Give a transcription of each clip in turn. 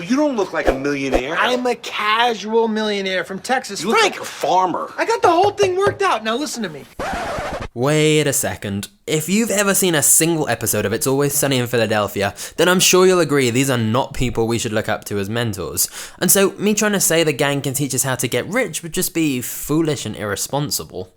You don't look like a millionaire. I'm a casual millionaire from Texas. You look Frank, like a farmer. I got the whole thing worked out. Now listen to me. Wait a second. If you've ever seen a single episode of It's Always Sunny in Philadelphia, then I'm sure you'll agree these are not people we should look up to as mentors. And so me trying to say the gang can teach us how to get rich would just be foolish and irresponsible.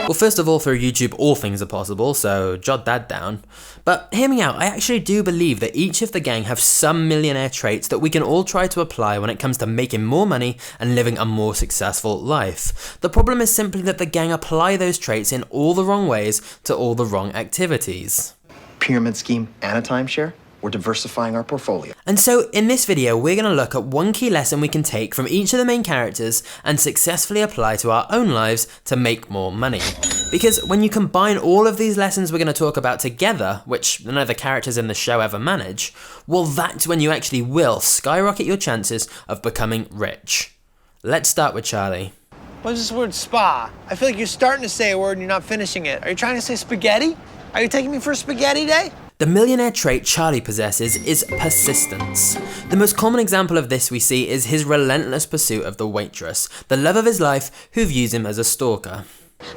Well, first of all, through YouTube, all things are possible, so jot that down. But hear me out, I actually do believe that each of the gang have some millionaire traits that we can all try to apply when it comes to making more money and living a more successful life. The problem is simply that the gang apply those traits in all the wrong ways to all the wrong activities. Pyramid scheme and a timeshare? We're diversifying our portfolio. And so in this video, we're going to look at one key lesson we can take from each of the main characters and successfully apply to our own lives to make more money. Because when you combine all of these lessons we're going to talk about together, which none of the characters in the show ever manage, well, that's when you actually will skyrocket your chances of becoming rich. Let's start with Charlie. What is this word spa? I feel like you're starting to say a word and you're not finishing it. Are you trying to say spaghetti? Are you taking me for a spaghetti day? The millionaire trait Charlie possesses is persistence. The most common example of this we see is his relentless pursuit of the waitress, the love of his life, who views him as a stalker.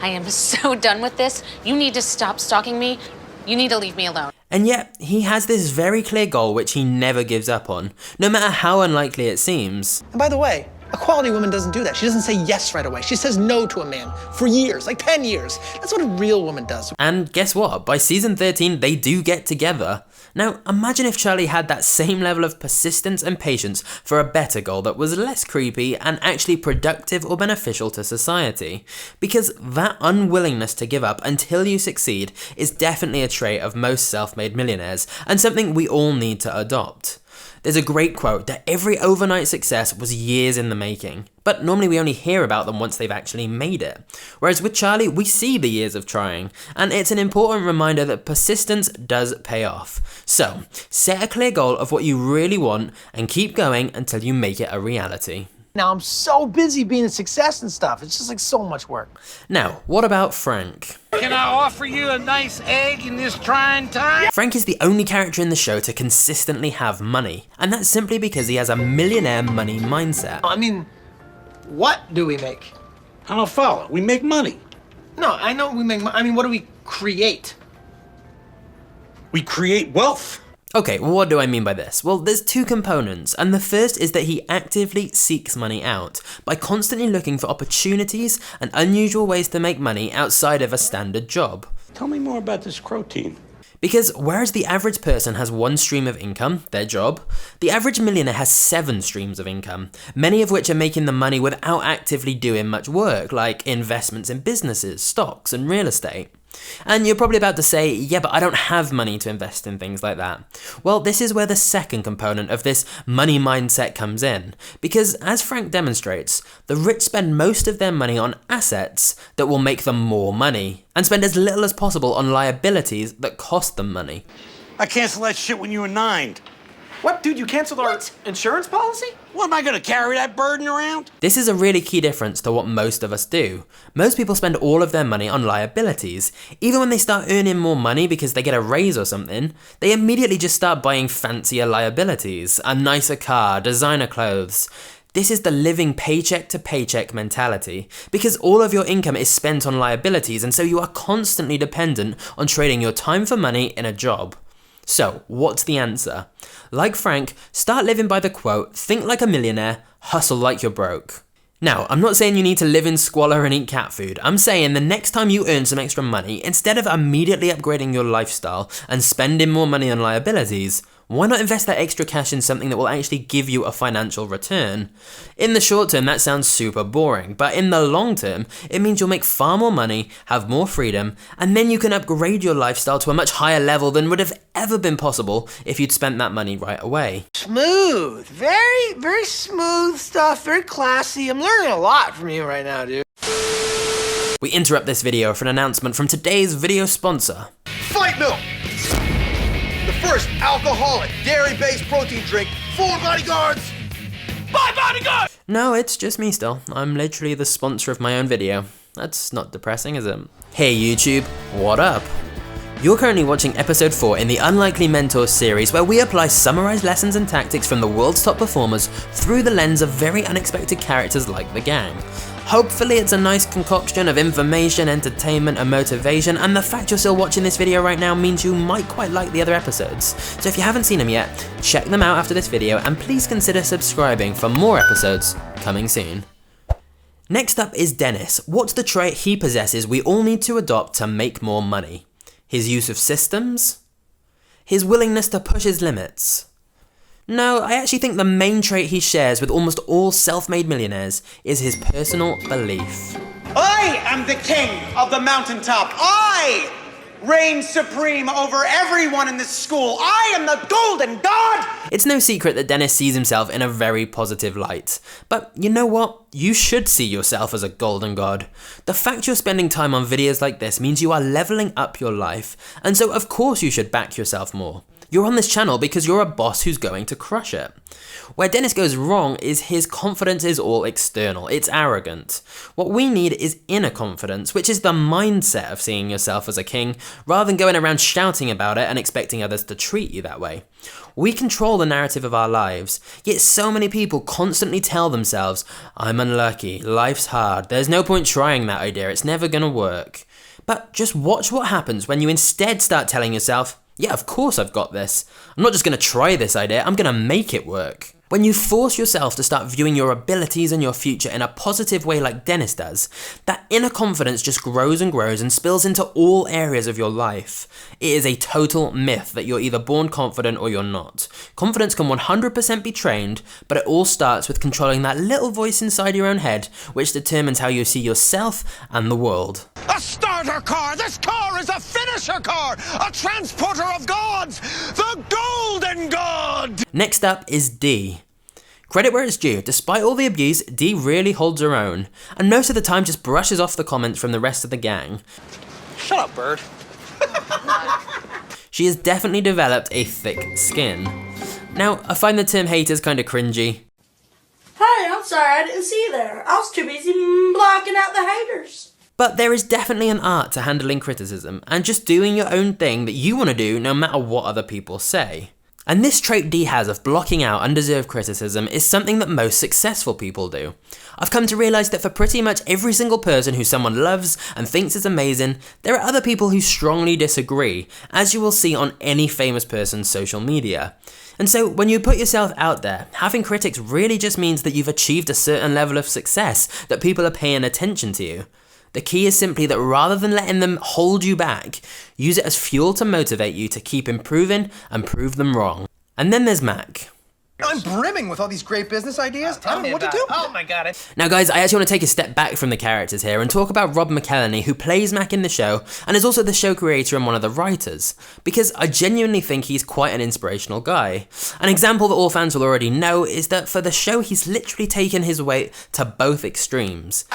I am so done with this. You need to stop stalking me. You need to leave me alone. And yet, he has this very clear goal which he never gives up on, no matter how unlikely it seems. And by the way, a quality woman doesn't do that. She doesn't say yes right away. She says no to a man for years, like 10 years. That's what a real woman does. And guess what? By season 13, they do get together. Now, imagine if Charlie had that same level of persistence and patience for a better goal that was less creepy and actually productive or beneficial to society. Because that unwillingness to give up until you succeed is definitely a trait of most self-made millionaires, and something we all need to adopt. There's a great quote that every overnight success was years in the making, but normally we only hear about them once they've actually made it. Whereas with Charlie, we see the years of trying, and it's an important reminder that persistence does pay off. So, set a clear goal of what you really want and keep going until you make it a reality. Now I'm so busy being a success and stuff. It's just like so much work. Now, what about Frank? Can I offer you a nice egg in this trying time? Frank is the only character in the show to consistently have money, and that's simply because he has a millionaire money mindset. I mean, what do we make? I don't follow. We make money. No, I know we make, I mean, what do we create? We create wealth. Okay, well, what do I mean by this? Well, there's two components, and the first is that he actively seeks money out by constantly looking for opportunities and unusual ways to make money outside of a standard job. Tell me more about this crow team. Because whereas the average person has one stream of income, their job, the average millionaire has 7 streams of income, many of which are making them money without actively doing much work, like investments in businesses, stocks, and real estate. And you're probably about to say, yeah, but I don't have money to invest in things like that. Well, this is where the second component of this money mindset comes in. Because as Frank demonstrates, the rich spend most of their money on assets that will make them more money, and spend as little as possible on liabilities that cost them money. I canceled that shit when you were 9. What, dude, you canceled our insurance policy? What, am I gonna carry that burden around? This is a really key difference to what most of us do. Most people spend all of their money on liabilities. Even when they start earning more money because they get a raise or something, they immediately just start buying fancier liabilities, a nicer car, designer clothes. This is the living paycheck to paycheck mentality, because all of your income is spent on liabilities, and so you are constantly dependent on trading your time for money in a job. So, what's the answer? Like Frank, start living by the quote, think like a millionaire, hustle like you're broke. Now, I'm not saying you need to live in squalor and eat cat food. I'm saying the next time you earn some extra money, instead of immediately upgrading your lifestyle and spending more money on liabilities, why not invest that extra cash in something that will actually give you a financial return? In the short term, that sounds super boring, but in the long term, it means you'll make far more money, have more freedom, and then you can upgrade your lifestyle to a much higher level than would have ever been possible if you'd spent that money right away. Smooth. Very, very smooth stuff. Very classy. I'm learning a lot from you right now, dude. We interrupt this video for an announcement from today's video sponsor. Fight Milk! The first alcoholic, dairy-based protein drink for bodyguards! Buy bodyguard! No, it's just me still. I'm literally the sponsor of my own video. That's not depressing, is it? Hey YouTube, what up? You're currently watching episode 4 in the Unlikely Mentors series, where we apply summarized lessons and tactics from the world's top performers through the lens of very unexpected characters like the gang. Hopefully it's a nice concoction of information, entertainment and motivation, and the fact you're still watching this video right now means you might quite like the other episodes. So if you haven't seen them yet, check them out after this video and please consider subscribing for more episodes coming soon. Next up is Dennis. What's the trait he possesses we all need to adopt to make more money? His use of systems? His willingness to push his limits? No, I actually think the main trait he shares with almost all self-made millionaires is his personal belief. I am the king of the mountaintop. I reign supreme over everyone in this school. I am the golden god! It's no secret that Dennis sees himself in a very positive light. But you know what? You should see yourself as a golden god. The fact you're spending time on videos like this means you are leveling up your life, and so of course you should back yourself more. You're on this channel because you're a boss who's going to crush it. Where Dennis goes wrong is his confidence is all external, it's arrogant. What we need is inner confidence, which is the mindset of seeing yourself as a king, rather than going around shouting about it and expecting others to treat you that way. We control the narrative of our lives, yet so many people constantly tell themselves, I'm unlucky, life's hard, there's no point trying that idea, it's never gonna work. But just watch what happens when you instead start telling yourself, yeah, of course I've got this. I'm not just gonna try this idea, I'm gonna make it work. When you force yourself to start viewing your abilities and your future in a positive way like Dennis does, that inner confidence just grows and grows and spills into all areas of your life. It is a total myth that you're either born confident or you're not. Confidence can 100% be trained, but it all starts with controlling that little voice inside your own head, which determines how you see yourself and the world. A starter car! This car is a finisher car! A transporter of gods! The golden god! Next up is Dee. Credit where it's due, despite all the abuse, Dee really holds her own, and most of the time just brushes off the comments from the rest of the gang. Shut up, bird. She has definitely developed a thick skin. Now, I find the term haters kinda cringy. Hey, I'm sorry I didn't see you there. I was too busy blocking out the haters. But there is definitely an art to handling criticism, and just doing your own thing that you want to do no matter what other people say. And this trait Dee has of blocking out undeserved criticism is something that most successful people do. I've come to realise that for pretty much every single person who someone loves and thinks is amazing, there are other people who strongly disagree, as you will see on any famous person's social media. And so when you put yourself out there, having critics really just means that you've achieved a certain level of success, that people are paying attention to you. The key is simply that rather than letting them hold you back, use it as fuel to motivate you to keep improving and prove them wrong. And then there's Mac. I'm brimming with all these great business ideas. I don't know what to do. Oh my god. Now guys, I actually want to take a step back from the characters here and talk about Rob McElhenney, who plays Mac in the show and is also the show creator and one of the writers, because I genuinely think he's quite an inspirational guy. An example that all fans will already know is that for the show he's literally taken his weight to both extremes.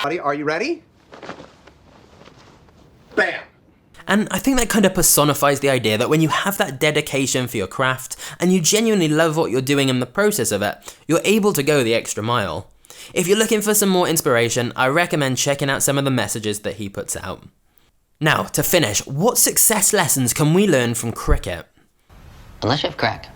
Buddy, are you ready? Bam! And I think that kind of personifies the idea that when you have that dedication for your craft and you genuinely love what you're doing in the process of it, you're able to go the extra mile. If you're looking for some more inspiration, I recommend checking out some of the messages that he puts out. Now, to finish, what success lessons can we learn from cricket? Unless you have crack.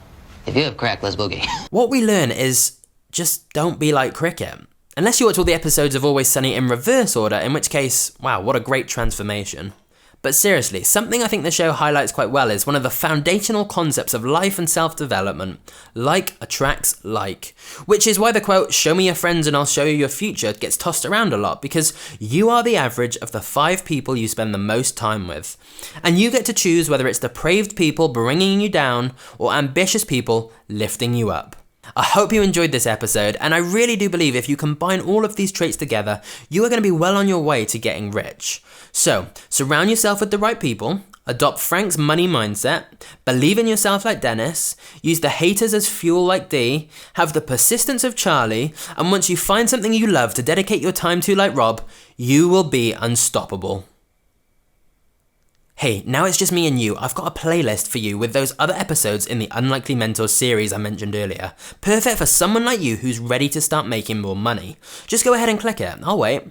If you have crack, let's boogie. What we learn is just don't be like cricket. Unless you watch all the episodes of Always Sunny in reverse order, in which case, wow, what a great transformation. But seriously, something I think the show highlights quite well is one of the foundational concepts of life and self-development. Like attracts like. Which is why the quote, "Show me your friends and I'll show you your future," gets tossed around a lot, because you are the average of the 5 people you spend the most time with. And you get to choose whether it's depraved people bringing you down or ambitious people lifting you up. I hope you enjoyed this episode, and I really do believe if you combine all of these traits together, you are going to be well on your way to getting rich. So, surround yourself with the right people, adopt Frank's money mindset, believe in yourself like Dennis, use the haters as fuel like Dee, have the persistence of Charlie, and once you find something you love to dedicate your time to like Rob, you will be unstoppable. Hey, now it's just me and you. I've got a playlist for you with those other episodes in the Unlikely Mentors series I mentioned earlier. Perfect for someone like you who's ready to start making more money. Just go ahead and click it. I'll wait.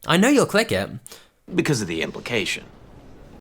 I know you'll click it. Because of the implication.